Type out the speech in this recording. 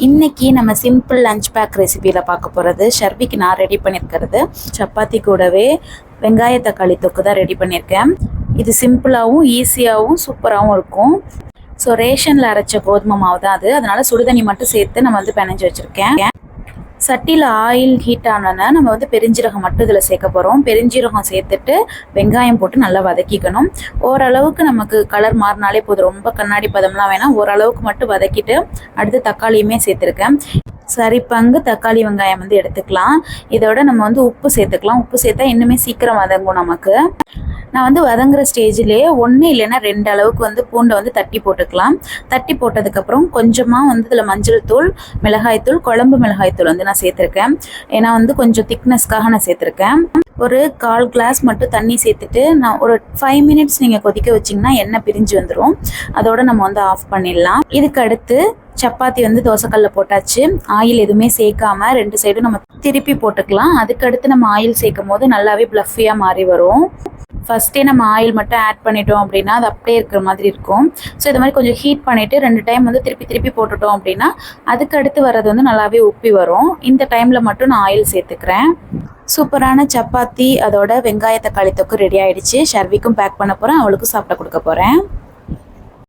இன்னைக்கு நம்ம simple lunch back ரெசிபியில் பார்க்க போகிறது ஷர்விக்கு நான் ரெடி பண்ணியிருக்கிறது சப்பாத்தி கூடவே வெங்காய தக்காளி தொக்கு தான் ரெடி பண்ணியிருக்கேன். இது சிம்பிளாகவும் ஈஸியாகவும் சூப்பராகவும் இருக்கும். ஸோ ரேஷனில் அரைச்ச கோதுமை மாவு தான் அது, அதனால் சுடுதண்ணி மட்டும் சேர்த்து நம்ம பிணைஞ்சு வச்சுருக்கேன். சட்டியில் ஆயில் ஹீட் ஆனோன்னா நம்ம பெருஞ்சீரகம் மட்டும் இதில் சேர்க்க போகிறோம். பெருஞ்சீரகம் சேர்த்துட்டு வெங்காயம் போட்டு நல்லா வதக்கிக்கணும். ஓரளவுக்கு நமக்கு கலர் மாறினாலே போதும், ரொம்ப கண்ணாடி பதம்லாம் வேணாம். ஓரளவுக்கு மட்டும் வதக்கிட்டு அடுத்து தக்காளியுமே சேர்த்துருக்கேன். சரி பங்கு தக்காளி வெங்காயம் எடுத்துக்கலாம். இதோட நம்ம உப்பு சேர்த்துக்கலாம். உப்பு சேர்த்தா இன்னுமே சீக்கிரம் வதங்கும் நமக்கு. நான் வதங்குற ஸ்டேஜ்லேயே 1 இல்லைன்னா 2 அளவுக்கு பூண்டை தட்டி போட்டுக்கலாம். தட்டி போட்டதுக்கப்புறம் கொஞ்சமாக இதில் மஞ்சள் தூள், மிளகாய்த்தூள், குழம்பு மிளகாய்த்தூள் நான் சேர்த்துருக்கேன். ஏன்னா கொஞ்சம் திக்னஸ்க்காக நான் சேர்த்துருக்கேன். ஒரு 1/4 கிளாஸ் மட்டும் தண்ணி சேர்த்துட்டு நான் ஒரு 5 மினிட்ஸ் நீங்கள் கொதிக்க வச்சிங்கன்னா எண்ணெய் பிரிஞ்சு வந்துடும். அதோட நம்ம ஆஃப் பண்ணிடலாம். இதுக்கு அடுத்து சப்பாத்தி தோசைக்கல்ல போட்டாச்சு. ஆயில் எதுவுமே சேர்க்காம 2 சைடும் நம்ம திருப்பி போட்டுக்கலாம். அதுக்கடுத்து நம்ம ஆயில் சேர்க்கும் போது நல்லாவே ப்ளஃபியாக மாறி வரும். ஃபஸ்ட்டே நம்ம ஆயில் மட்டும் ஆட் பண்ணிட்டோம் அப்படின்னா அது அப்படியே இருக்கிற மாதிரி இருக்கும். ஸோ இது மாதிரி கொஞ்சம் ஹீட் பண்ணிவிட்டு 2 டைம் திருப்பி போட்டுட்டோம் அப்படின்னா அதுக்கு அடுத்து வர்றது நல்லாவே உப்பி வரும். இந்த டைமில் மட்டும் நான் ஆயில் சேர்த்துக்கிறேன். சூப்பரான சப்பாத்தி அதோட வெங்காய தக்காளி தொக்கு ரெடி ஆகிடுச்சு. ஷர்விக்கும் பேக் பண்ண போகிறேன், அவளுக்கும் சாப்பிட கொடுக்க போகிறேன்.